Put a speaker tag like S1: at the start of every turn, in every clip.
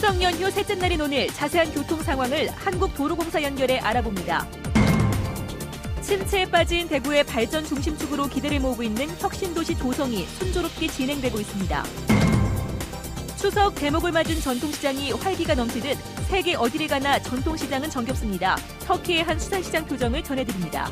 S1: 추석 연휴 셋째 날인 오늘 자세한 교통 상황을 한국도로공사 연결해 알아봅니다. 침체에 빠진 대구의 발전 중심축으로 기대를 모으고 있는 혁신도시 조성이 순조롭게 진행되고 있습니다. 추석 대목을 맞은 전통시장이 활기가 넘치듯 세계 어디를 가나 전통시장은 정겹습니다. 터키의 한 수산시장 표정을 전해드립니다.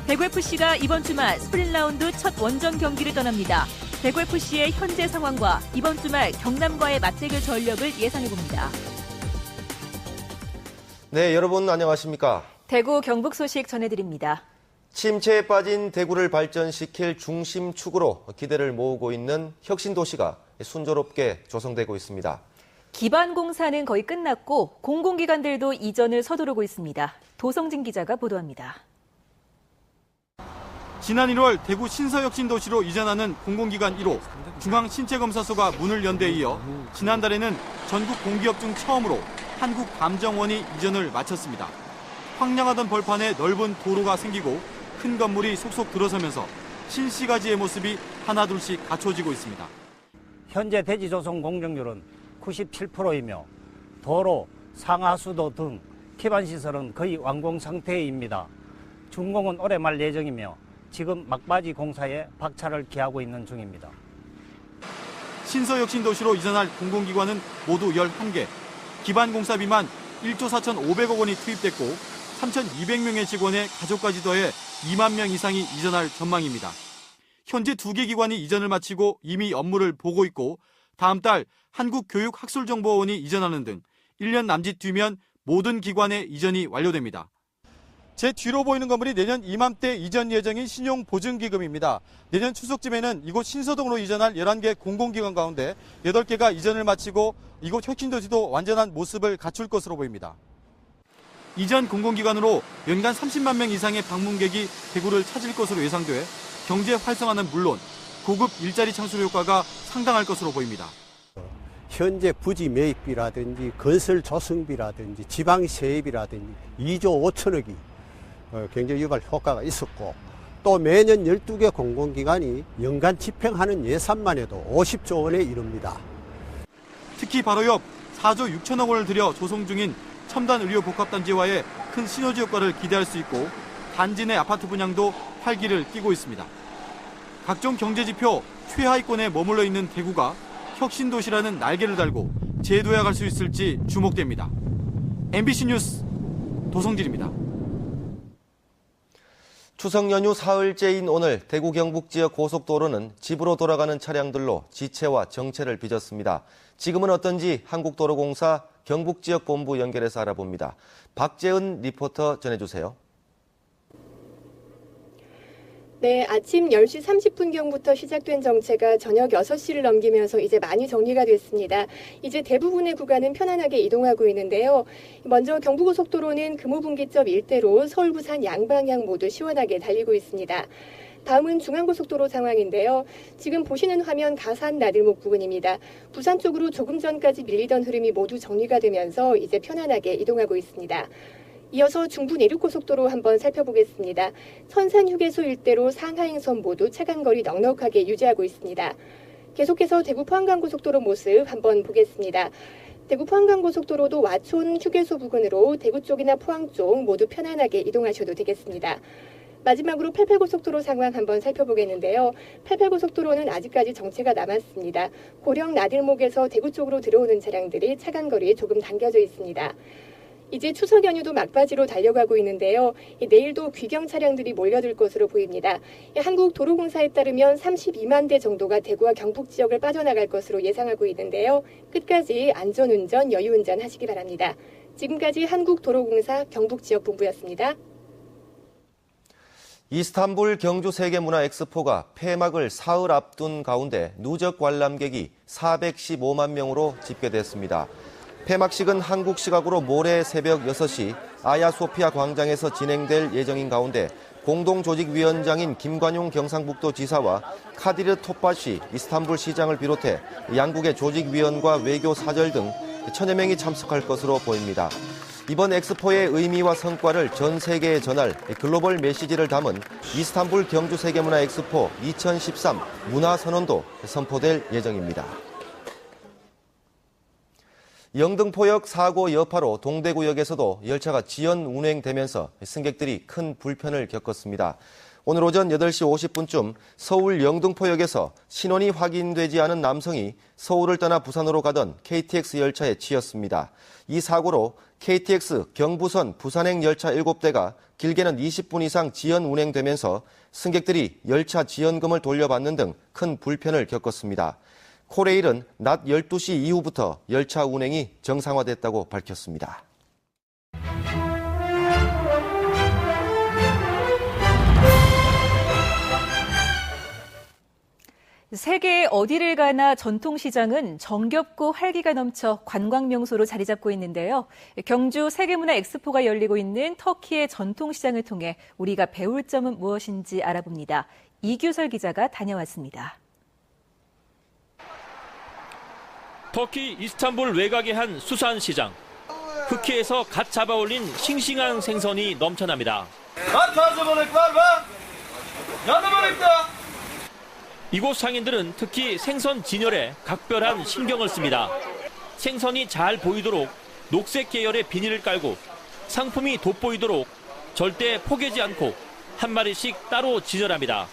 S1: 대구FC가 이번 주말 스프링 라운드 첫 원정 경기를 떠납니다. 대구FC의 현재 상황과 이번 주말 경남과의 맞대결 전력을 예상해봅니다.
S2: 네, 여러분 안녕하십니까?
S1: 대구 경북 소식 전해드립니다.
S2: 침체에 빠진 대구를 발전시킬 중심축으로 기대를 모으고 있는 혁신도시가 순조롭게 조성되고 있습니다.
S1: 기반 공사는 거의 끝났고 공공기관들도 이전을 서두르고 있습니다. 도성진 기자가 보도합니다.
S3: 지난 1월 대구 신서혁신도시로 이전하는 공공기관 1호 중앙신체검사소가 문을 연 데 이어 지난달에는 전국 공기업 중 처음으로 한국감정원이 이전을 마쳤습니다. 황량하던 벌판에 넓은 도로가 생기고 큰 건물이 속속 들어서면서 신시가지의 모습이 하나둘씩 갖춰지고 있습니다.
S4: 현재 대지 조성 공정률은 97%이며 도로, 상하수도 등 기반 시설은 거의 완공 상태입니다. 준공은 올해 말 예정이며 지금 막바지 공사에 박차를 기하고 있는 중입니다.
S3: 신서혁신도시로 이전할 공공기관은 모두 11개, 기반 공사비만 1조 4,500억 원이 투입됐고 3,200명의 직원의 가족까지 더해 2만 명 이상이 이전할 전망입니다. 현재 2개 기관이 이전을 마치고 이미 업무를 보고 있고 다음 달 한국교육학술정보원이 이전하는 등 1년 남짓 뒤면 모든 기관의 이전이 완료됩니다. 제 뒤로 보이는 건물이 내년 이맘때 이전 예정인 신용보증기금입니다. 내년 추석쯤에는 이곳 신서동으로 이전할 11개 공공기관 가운데 8개가 이전을 마치고 이곳 혁신도시도 완전한 모습을 갖출 것으로 보입니다. 이전 공공기관으로 연간 30만 명 이상의 방문객이 대구를 찾을 것으로 예상돼 경제 활성화는 물론 고급 일자리 창출 효과가 상당할 것으로 보입니다.
S5: 현재 부지 매입비라든지 건설 조성비라든지 지방 세입이라든지 2조 5천억이 경제 유발 효과가 있었고 또 매년 12개 공공기관이 연간 집행하는 예산만 해도 50조 원에 이릅니다.
S3: 특히 바로 옆 4조 6천억 원을 들여 조성 중인 첨단 의료 복합단지와의 큰 시너지 효과를 기대할 수 있고 단지 내 아파트 분양도 활기를 띠고 있습니다. 각종 경제지표 최하위권에 머물러 있는 대구가 혁신도시라는 날개를 달고 재도약할 수 있을지 주목됩니다. MBC 뉴스 도성진입니다.
S2: 추석 연휴 사흘째인 오늘 대구 경북 지역 고속도로는 집으로 돌아가는 차량들로 지체와 정체를 빚었습니다. 지금은 어떤지 한국도로공사 경북지역본부 연결해서 알아봅니다. 박재은 리포터 전해주세요.
S6: 네, 아침 10시 30분경부터 시작된 정체가 저녁 6시를 넘기면서 이제 많이 정리가 됐습니다. 이제 대부분의 구간은 편안하게 이동하고 있는데요. 먼저 경부고속도로는 금호분기점 일대로 서울 부산 양방향 모두 시원하게 달리고 있습니다. 다음은 중앙고속도로 상황인데요. 지금 보시는 화면 가산 나들목 부근입니다. 부산 쪽으로 조금 전까지 밀리던 흐름이 모두 정리가 되면서 이제 편안하게 이동하고 있습니다. 이어서 중부 내륙고속도로 한번 살펴보겠습니다. 선산휴게소 일대로 상하행선 모두 차간거리 넉넉하게 유지하고 있습니다. 계속해서 대구 포항간고속도로 모습 한번 보겠습니다. 대구 포항간고속도로도 와촌 휴게소 부근으로 대구 쪽이나 포항 쪽 모두 편안하게 이동하셔도 되겠습니다. 마지막으로 88고속도로 상황 한번 살펴보겠는데요. 88고속도로는 아직까지 정체가 남았습니다. 고령 나들목에서 대구 쪽으로 들어오는 차량들이 차간거리에 조금 당겨져 있습니다. 이제 추석 연휴도 막바지로 달려가고 있는데요. 내일도 귀경 차량들이 몰려들 것으로 보입니다. 한국도로공사에 따르면 32만 대 정도가 대구와 경북 지역을 빠져나갈 것으로 예상하고 있는데요. 끝까지 안전운전, 여유운전 하시기 바랍니다. 지금까지 한국도로공사 경북지역본부였습니다.
S2: 이스탄불 경주세계문화엑스포가 폐막을 사흘 앞둔 가운데 누적 관람객이 415만 명으로 집계됐습니다. 폐막식은 한국 시각으로 모레 새벽 6시 아야소피아 광장에서 진행될 예정인 가운데 공동조직위원장인 김관용 경상북도 지사와 카디르 톱바시 이스탄불 시장을 비롯해 양국의 조직위원과 외교사절 등 1000여 명이 참석할 것으로 보입니다. 이번 엑스포의 의미와 성과를 전 세계에 전할 글로벌 메시지를 담은 이스탄불 경주세계문화엑스포 2013 문화선언도 선포될 예정입니다. 영등포역 사고 여파로 동대구역에서도 열차가 지연 운행되면서 승객들이 큰 불편을 겪었습니다. 오늘 오전 8시 50분쯤 서울 영등포역에서 신원이 확인되지 않은 남성이 서울을 떠나 부산으로 가던 KTX 열차에 치였습니다. 이 사고로 KTX 경부선 부산행 열차 7대가 길게는 20분 이상 지연 운행되면서 승객들이 열차 지연금을 돌려받는 등 큰 불편을 겪었습니다. 코레일은 낮 12시 이후부터 열차 운행이 정상화됐다고 밝혔습니다.
S1: 세계 어디를 가나 전통시장은 정겹고 활기가 넘쳐 관광명소로 자리 잡고 있는데요. 경주 세계문화 엑스포가 열리고 있는 터키의 전통시장을 통해 우리가 배울 점은 무엇인지 알아봅니다. 이규설 기자가 다녀왔습니다.
S7: 터키 이스탄불 외곽의 한 수산시장. 흑해에서 갓 잡아올린 싱싱한 생선이 넘쳐납니다. 이곳 상인들은 특히 생선 진열에 각별한 신경을 씁니다. 생선이 잘 보이도록 녹색 계열의 비닐을 깔고 상품이 돋보이도록 절대 포개지 않고 한 마리씩 따로 진열합니다.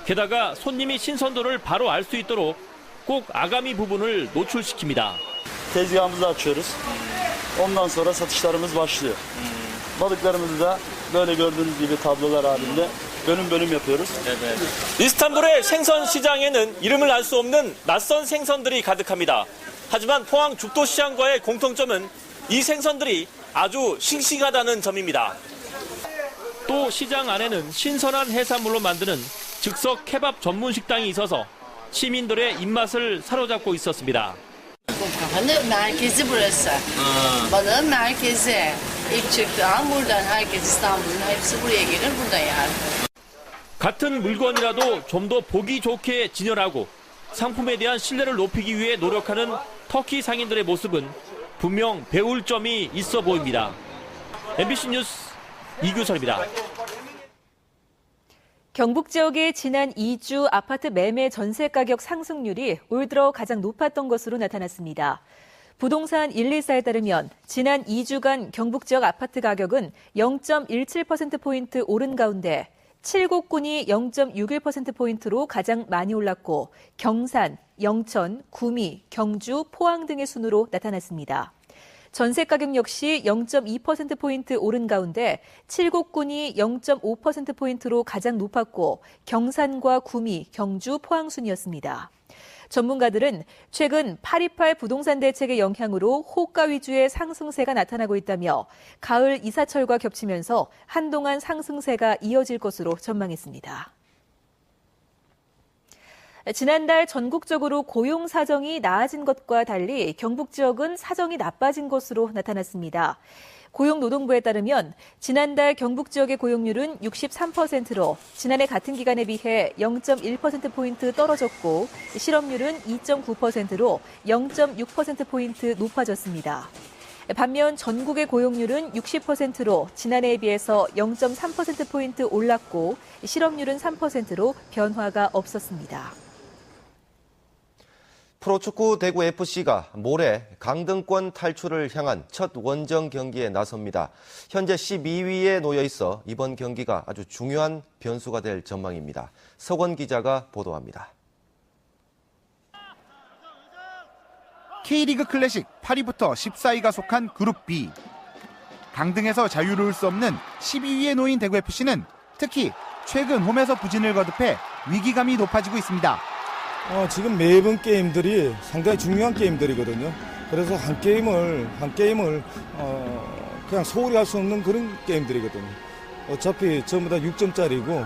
S7: 게다가 손님이 신선도를 바로 알 수 있도록 꼭 아가미 부분을 노출시킵니다.
S8: Tezgahımızı açıyoruz. Ondan sonra satışlarımız başlıyor. Balıklarımızı da böyle gördüğünüz gibi tablolar halinde bölüm bölüm yapıyoruz.
S7: 이스탄불의 생선 시장에는 이름을 알 수 없는 낯선 생선들이 가득합니다. 하지만 포항 죽도시장과의 공통점은 이 생선들이 아주 싱싱하다는 점입니다. 또 시장 안에는 신선한 해산물로 만드는 즉석 케밥 전문 식당이 있어서 시민들의 입맛을 사로잡고 있었습니다.
S9: Hani merkezi burası. Balığın merkezi. İlk çıktığı an buradan herkes İstanbul'un hepsi buraya gelir burada yer.
S7: 같은 물건이라도 좀 더 보기 좋게 진열하고 상품에 대한 신뢰를 높이기 위해 노력하는 터키 상인들의 모습은 분명 배울 점이 있어 보입니다. MBC 뉴스 이규설입니다.
S1: 경북 지역의 지난 2주 아파트 매매 전세 가격 상승률이 올 들어 가장 높았던 것으로 나타났습니다. 부동산 114에 따르면 지난 2주간 경북 지역 아파트 가격은 0.17%포인트 오른 가운데 7곳군이 0.61%포인트로 가장 많이 올랐고 경산, 영천, 구미, 경주, 포항 등의 순으로 나타났습니다. 전세 가격 역시 0.2%포인트 오른 가운데 7곳군이 0.5%포인트로 가장 높았고 경산과 구미, 경주, 포항 순이었습니다. 전문가들은 최근 8.28 부동산 대책의 영향으로 호가 위주의 상승세가 나타나고 있다며 가을 이사철과 겹치면서 한동안 상승세가 이어질 것으로 전망했습니다. 지난달 전국적으로 고용 사정이 나아진 것과 달리 경북 지역은 사정이 나빠진 것으로 나타났습니다. 고용노동부에 따르면 지난달 경북 지역의 고용률은 63%로 지난해 같은 기간에 비해 0.1%포인트 떨어졌고 실업률은 2.9%로 0.6%포인트 높아졌습니다. 반면 전국의 고용률은 60%로 지난해에 비해서 0.3%포인트 올랐고 실업률은 3%로 변화가 없었습니다.
S2: 프로축구 대구FC가 모레 강등권 탈출을 향한 첫 원정 경기에 나섭니다. 현재 12위에 놓여 있어 이번 경기가 아주 중요한 변수가 될 전망입니다. 석원 기자가 보도합니다.
S10: K리그 클래식 8위부터 14위가 속한 그룹 B. 강등에서 자유로울 수 없는 12위에 놓인 대구FC는 특히 최근 홈에서 부진을 거듭해 위기감이 높아지고 있습니다.
S11: 지금 매번 게임들이 상당히 중요한 게임들이거든요. 그래서 한 게임을 그냥 소홀히 할 수 없는 그런 게임들이거든요. 어차피 전부 다 6점짜리고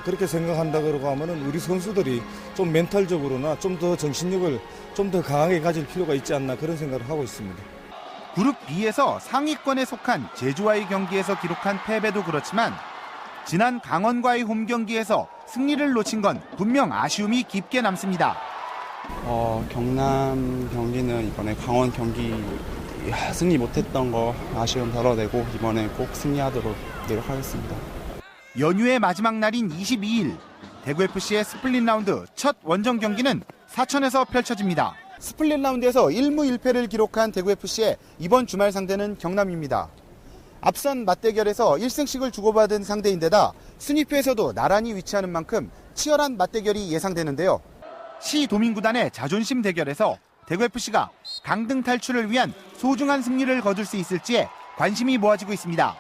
S11: 그렇게 생각한다고 하면은 우리 선수들이 좀 멘탈적으로나 좀 더 정신력을 좀 더 강하게 가질 필요가 있지 않나 그런 생각을 하고 있습니다.
S10: 그룹 B에서 상위권에 속한 제주와의 경기에서 기록한 패배도 그렇지만 지난 강원과의 홈 경기에서 승리를 놓친 건 분명 아쉬움이 깊게 남습니다.
S12: 경남 경기는 이번에 강원 경기 승리 못했던 거 아쉬움 덜어내고 이번에 꼭 승리하도록 노력하겠습니다.
S10: 연휴의 마지막 날인 22일 대구FC의 스플릿 라운드 첫 원정 경기는 사천에서 펼쳐집니다. 스플릿 라운드에서 1무 1패를 기록한 대구FC의 이번 주말 상대는 경남입니다. 앞선 맞대결에서 1승씩을 주고받은 상대인데다 순위표에서도 나란히 위치하는 만큼 치열한 맞대결이 예상되는데요. 시도민구단의 자존심 대결에서 대구FC가 강등 탈출을 위한 소중한 승리를 거둘 수 있을지에 관심이 모아지고 있습니다.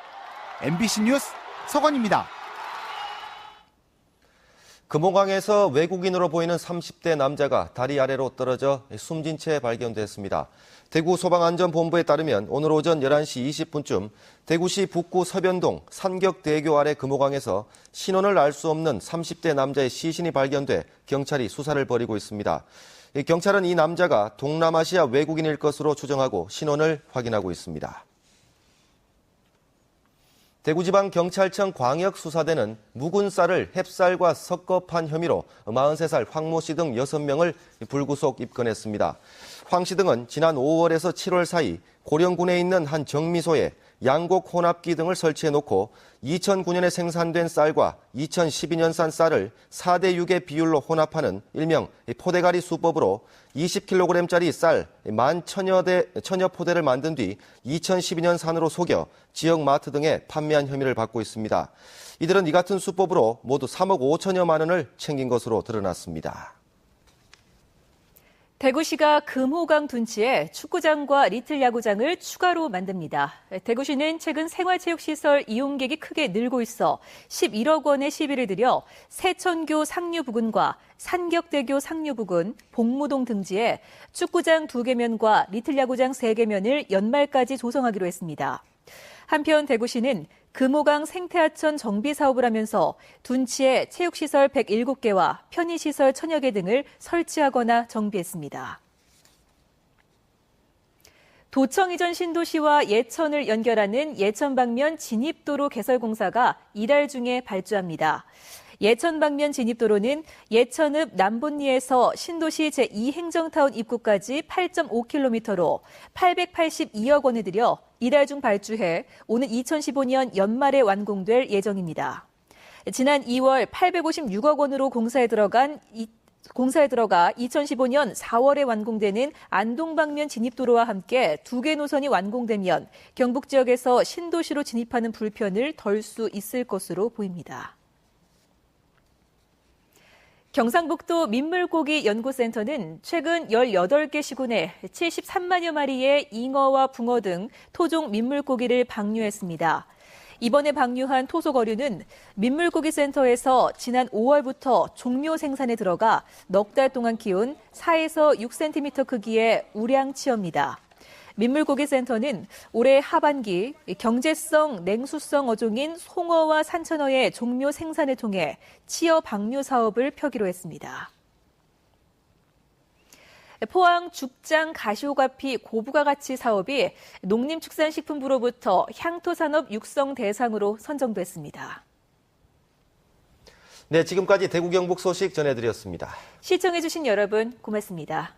S10: MBC 뉴스 서건입니다.
S2: 금호강에서 외국인으로 보이는 30대 남자가 다리 아래로 떨어져 숨진 채 발견됐습니다. 대구 소방안전본부에 따르면 오늘 오전 11시 20분쯤 대구시 북구 서변동 산격대교 아래 금호강에서 신원을 알 수 없는 30대 남자의 시신이 발견돼 경찰이 수사를 벌이고 있습니다. 경찰은 이 남자가 동남아시아 외국인일 것으로 추정하고 신원을 확인하고 있습니다. 대구지방경찰청 광역수사대는 묵은 쌀을 햅쌀과 섞어 판 혐의로 43살 황모 씨 등 6명을 불구속 입건했습니다. 황 씨 등은 지난 5월에서 7월 사이 고령군에 있는 한 정미소에 양곡 혼합기 등을 설치해놓고 2009년에 생산된 쌀과 2012년산 쌀을 4대6의 비율로 혼합하는 일명 포대가리 수법으로 20kg짜리 쌀 11,000여 포대를 만든 뒤 2012년산으로 속여 지역 마트 등에 판매한 혐의를 받고 있습니다. 이들은 이 같은 수법으로 모두 3억 5천여만 원을 챙긴 것으로 드러났습니다.
S1: 대구시가 금호강 둔치에 축구장과 리틀 야구장을 추가로 만듭니다. 대구시는 최근 생활체육시설 이용객이 크게 늘고 있어 11억 원의 시비를 들여 세천교 상류 부근과 산격대교 상류 부근, 복무동 등지에 축구장 2개면과 리틀 야구장 3개면을 연말까지 조성하기로 했습니다. 한편 대구시는 금호강 생태하천 정비 사업을 하면서 둔치에 체육시설 107개와 편의시설 1000여 개 등을 설치하거나 정비했습니다. 도청 이전 신도시와 예천을 연결하는 예천 방면 진입도로 개설 공사가 이달 중에 발주합니다. 예천 방면 진입도로는 예천읍 남본리에서 신도시 제2행정타운 입구까지 8.5km로 882억 원을 들여 이달 중 발주해 오는 2015년 연말에 완공될 예정입니다. 지난 2월 856억 원으로 공사에 들어가 2015년 4월에 완공되는 안동 방면 진입도로와 함께 2개 노선이 완공되면 경북 지역에서 신도시로 진입하는 불편을 덜 수 있을 것으로 보입니다. 경상북도 민물고기 연구센터는 최근 18개 시군에 73만여 마리의 잉어와 붕어 등 토종 민물고기를 방류했습니다. 이번에 방류한 토속어류는 민물고기센터에서 지난 5월부터 종묘 생산에 들어가 넉 달 동안 키운 4에서 6cm 크기의 우량치어입니다. 민물고기센터는 올해 하반기 경제성, 냉수성 어종인 송어와 산천어의 종묘 생산을 통해 치어 방류 사업을 펴기로 했습니다. 포항 죽장 가시오가피 고부가가치 사업이 농림축산식품부로부터 향토산업 육성 대상으로 선정됐습니다.
S2: 네, 지금까지 대구 경북 소식 전해드렸습니다.
S1: 시청해주신 여러분 고맙습니다.